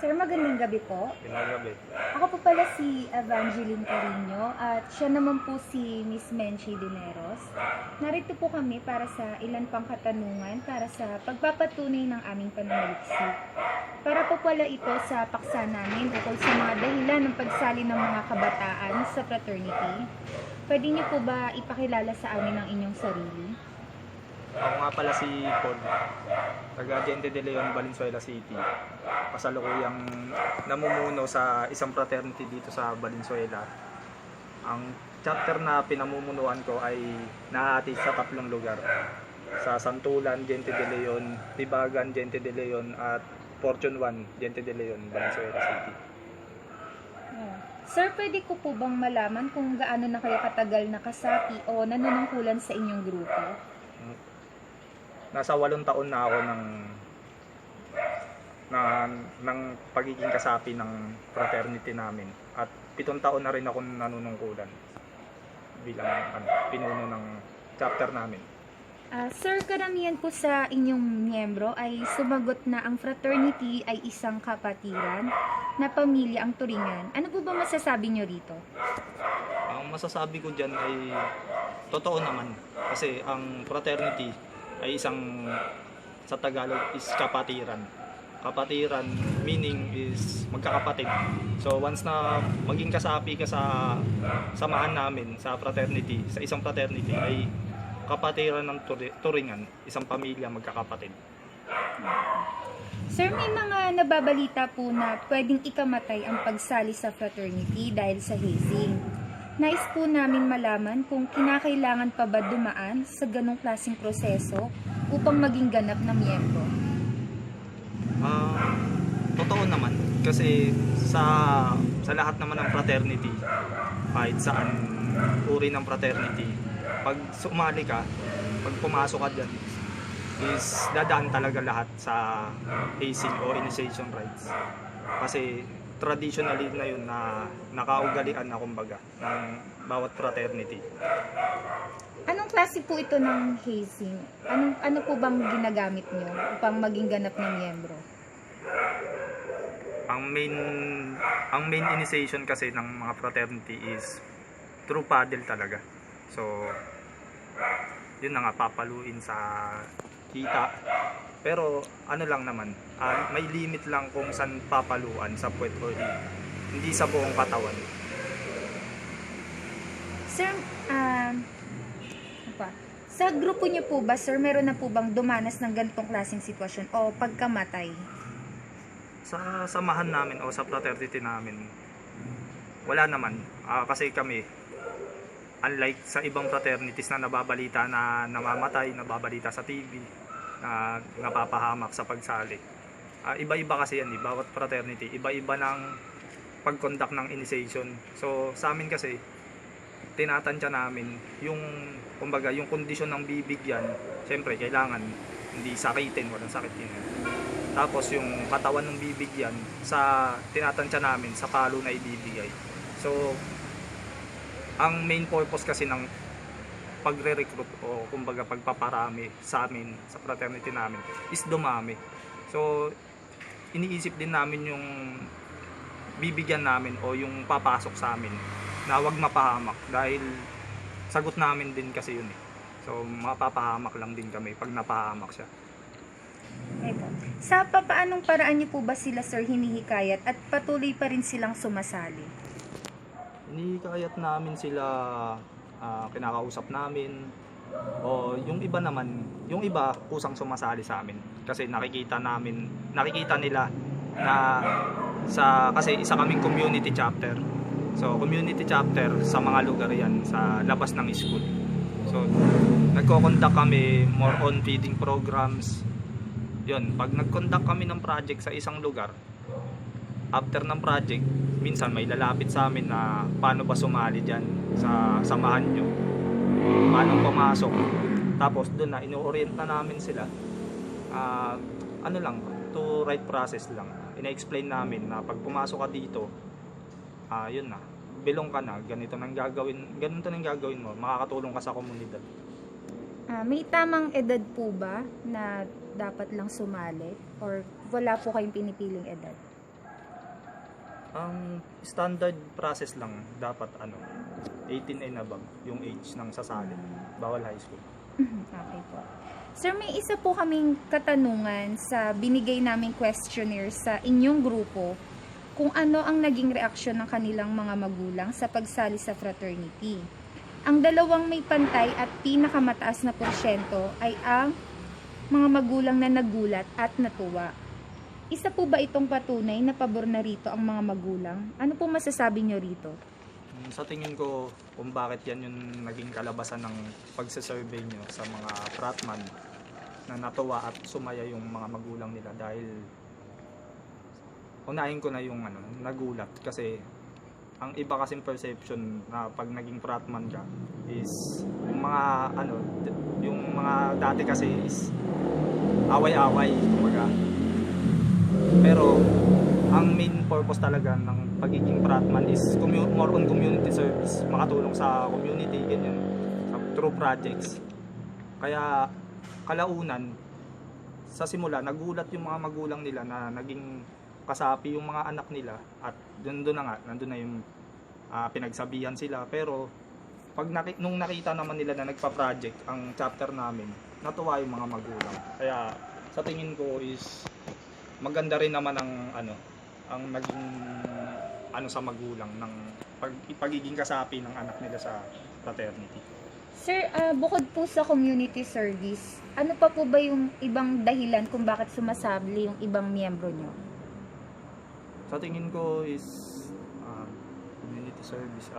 Sir, magandang gabi po. Pinagabi. Ako po pala si Evangeline Carino at siya naman po si Miss Menchie Dineros. Narito po kami para sa ilan pang katanungan para sa pagpapatunay ng aming pananaliksik. Para po pala ito sa paksa namin ukol sa mga dahilan ng pagsali ng mga kabataan sa fraternity. Pwede niyo po ba ipakilala sa amin ang inyong sarili? Ako nga pala si Paul, taga Gente de Leon, Valenzuela City. Kasalukuyang namumuno sa isang fraternity dito sa Valenzuela. Ang chapter na pinamumunuan ko ay nahati sa 3 lugar. Sa Santulan, Gente de Leon, Tibagan, Gente de Leon at Fortune 1, Gente de Leon, Valenzuela City. Sir, pwede ko po bang malaman kung gaano na kayo katagal nakasapi o nanunungkulan sa inyong grupo? Nasa 8 taon na ako ng pagiging kasapi ng fraternity namin at 7 taon na rin ako nanunungkulan bilang pinuno ng chapter namin. Sir, karamihan po sa inyong miyembro ay sumagot na ang fraternity ay isang kapatiran na pamilya ang turingan. Ano po ba masasabi nyo rito? Ang masasabi ko dyan ay totoo naman kasi ang fraternity ay isang, sa Tagalog is kapatiran. Kapatiran meaning is magkakapatid. So once na maging kasapi ka sa samahan namin sa fraternity, sa isang fraternity ay kapatiran ng turingan, isang pamilya magkakapatid. Sir, may mga nababalita po na pwedeng ikamatay ang pagsali sa fraternity dahil sa hazing. Nais po namin malaman kung kinakailangan pa ba dumaan sa ganong klaseng proseso upang maging ganap na miyembro. Totoo naman kasi sa lahat naman ng fraternity, kahit saan uri ng fraternity, pag sumali ka, pag pumasok ka dyan, is dadaan talaga lahat sa hazing o initiation rites. Kasi traditionally na yun na nakaugalian na kumbaga ng bawat fraternity. Anong klase po ito ng hazing? Ano po bang ginagamit nyo upang maging ganap na miyembro? Ang main initiation kasi ng mga fraternity is through paddle talaga. So yun na nga, papaluin sa kita. Pero ano lang naman, may limit lang kung saan papaluan sa puwet o hindi sa buong katawan. Sir, sa grupo niyo po ba, sir, meron na po bang dumanas ng ganitong klaseng sitwasyon o pagkamatay? Sa samahan namin o sa fraternity namin, wala naman. Kasi kami, unlike sa ibang fraternities na nababalita na namamatay, nababalita sa TV, na napapahamak sa pagsali. Iba-iba kasi yan, bawat fraternity, iba-iba ng pag-conduct ng initiation. So sa amin kasi, tinatansya namin yung, kumbaga, yung kondisyon ng bibigyan, siyempre kailangan hindi sakitin, walang sakit yun. Tapos yung katawan ng bibigyan, tinatansya namin sa palo na ibibigay. So ang main purpose kasi ng pagre-recruit o kumbaga pagpaparami sa amin, sa fraternity namin, is dumami. So iniisip din namin yung bibigyan namin o yung papasok sa amin na wag mapahamak dahil sagot namin din kasi yun . So mapapahamak lang din kami pag napahamak siya. Ito. Sa paanong paraan niyo po ba sila, sir, hinihikayat at patuloy pa rin silang sumasali? Hinihikayat namin sila, kinakausap namin, o yung iba naman, yung iba kusang sumasali sa amin kasi nakikita nila na kasi isa kaming community chapter. So community chapter sa mga lugar yan, sa labas ng school. So nagko-conduct kami more on feeding programs. Yun, pag nag-conduct kami ng project sa isang lugar, after ng project, minsan may lalapit sa amin na paano ba sumali dyan sa samahan nyo, paano pumasok. Tapos doon na ino-orient na namin sila, ano lang, to right process lang. Ina-explain namin na pag pumasok ka dito, yun na, belong ka na, ganito nang gagawin mo, makakatulong ka sa komunidad. May tamang edad po ba na dapat lang sumali or wala po kayong pinipiling edad? Ang standard process lang dapat 18 and above yung age ng sasali. Bawal high school. Okay po. Sir, may isa po kaming katanungan sa binigay naming questionnaire sa inyong grupo kung ano ang naging reaksyon ng kanilang mga magulang sa pagsali sa fraternity. Ang dalawang may pantay at pinakamataas na porsyento ay ang mga magulang na nagulat at natuwa. Isa po ba itong patunay na pabor na rito ang mga magulang? Ano po masasabi nyo rito? Sa tingin ko kung bakit yan yung naging kalabasan ng pagsasurvey nyo sa mga fratman na natuwa at sumaya yung mga magulang nila dahil unahin ko na yung nagulat kasi ang iba kasing perception na pag naging fratman ka is yung mga dati kasi is away-away kumbaga. Pero ang main purpose talaga ng pagiging fratman is more on community service, makatulong sa community, ganyan, through projects. Kaya kalaunan, sa simula, nagulat yung mga magulang nila na naging kasapi yung mga anak nila at nandun na yung pinagsabihan sila. Pero pag nung nakita naman nila na nagpa-project ang chapter namin, natuwa yung mga magulang. Kaya sa tingin ko is maganda rin naman ang naging sa magulang ng pagiging kasapi ng anak nila sa fraternity. Sir, bukod po sa community service, ano pa po ba yung ibang dahilan kung bakit sumasabli yung ibang miyembro nyo? Sa tingin ko is community service.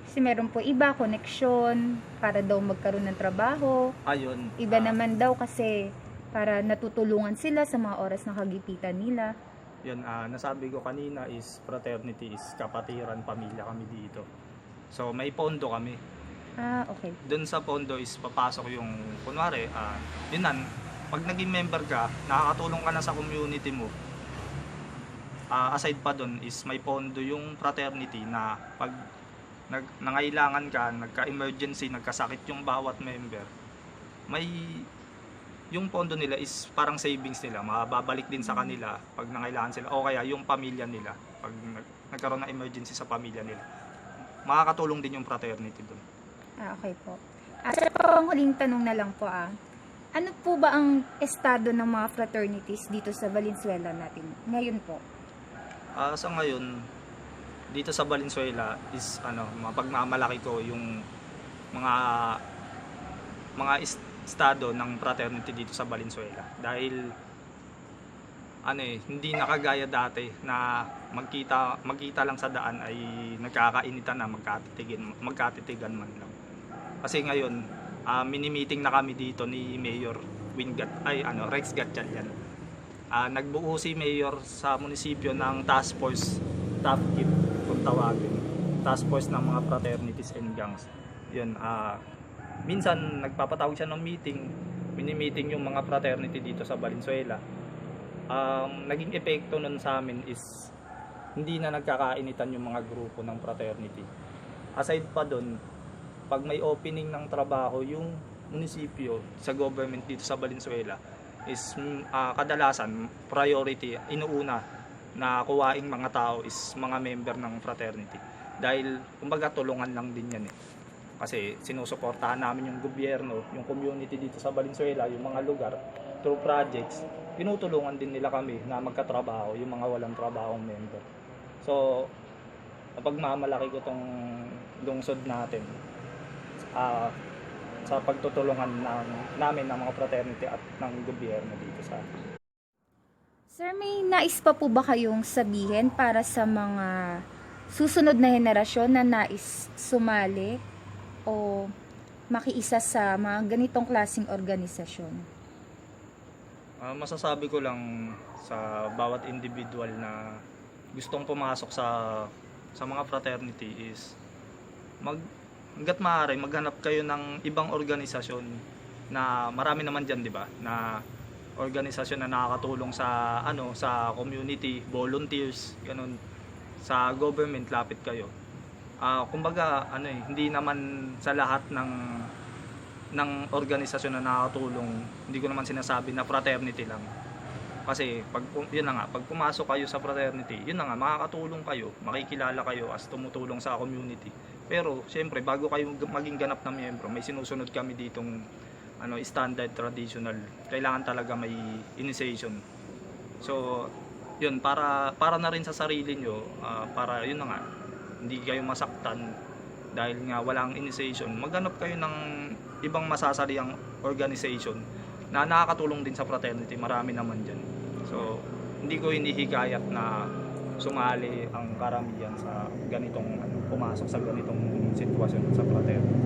Kasi meron po iba, koneksyon, para daw magkaroon ng trabaho. Ayun. Iba naman daw kasi para natutulungan sila sa mga oras na kagipitan nila. Yun, nasabi ko kanina is fraternity is kapatiran, pamilya kami dito. So may pondo kami. Okay. Doon sa pondo is papasok yung, kunwari, pag naging member ka, nakakatulong ka na sa community mo. Aside pa doon is may pondo yung fraternity na pag nangailangan ka, nagka-emergency, nagkasakit yung bawat member, may yung pondo nila is parang savings nila, mababalik din sa kanila pag nangailangan sila o kaya yung pamilya nila pag nagkaroon ng emergency sa pamilya nila. Makakatulong din yung fraternity doon. Okay po. Sir, ang huling tanong na lang po ano po ba ang estado ng mga fraternities dito sa Valenzuela natin ngayon po? Sa ngayon, dito sa Valenzuela is mapagmamalaki ko yung mga estado ng fraternity dito sa Valenzuela dahil hindi nakagaya dati na magkita lang sa daan ay nagkakainitan na magkatitigan man lang. Kasi ngayon mini-meeting na kami dito ni Mayor Rex Gatchalian. Nagbuo si Mayor sa munisipyo ng task force, TAFKIP kung tawagin, task force ng mga fraternities and gangs. Yun, minsan nagpapatawag siya ng meeting, mini-meeting yung mga fraternity dito sa Valenzuela. Naging epekto nun sa amin is hindi na nagkakainitan yung mga grupo ng fraternity. Aside pa dun, pag may opening ng trabaho yung munisipyo sa government dito sa Valenzuela is kadalasan priority, inuuna na kuwaing mga tao is mga member ng fraternity. Dahil kumbaga tulungan lang din yan Kasi sinusuportahan namin yung gobyerno, yung community dito sa Valenzuela, yung mga lugar, through projects, tinutulungan din nila kami na magkatrabaho, yung mga walang trabaho member. So, pagmamalaki ko tong lungsod natin sa pagtutulungan namin ng mga fraternity at ng gobyerno dito sa. Sir, may nais pa po ba kayong sabihin para sa mga susunod na henerasyon na nais sumali o makiisa sa mga ganitong klaseng organisasyon? Masasabi ko lang sa bawat individual na gustong pumasok sa mga fraternity is hangga't maaari maghanap kayo ng ibang organisasyon na marami naman diyan, 'di ba? Na organisasyon na nakakatulong sa sa community, volunteers, ganun. Sa government lapit kayo. Kumbaga hindi naman sa lahat ng organisasyon na nakakatulong, hindi ko naman sinasabi na fraternity lang. Kasi yun na nga, pag pumasok kayo sa fraternity, yun na nga, makakatulong kayo, makikilala kayo as tumutulong sa community. Pero syempre, bago kayo maging ganap na miyembro, may sinusunod kami ditong standard traditional. Kailangan talaga may initiation. So, yun, para na rin sa sarili nyo, para yun na nga, hindi kayo masaktan dahil nga walang initiation, maghanap kayo ng ibang masasariang organization na nakakatulong din sa fraternity. Marami naman dyan. So, hindi ko hinihikayat na sumali ang karamihan sa ganitong pumasok sa ganitong sitwasyon sa fraternity.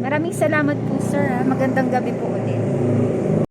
Maraming salamat po, sir. Magandang gabi po ulit.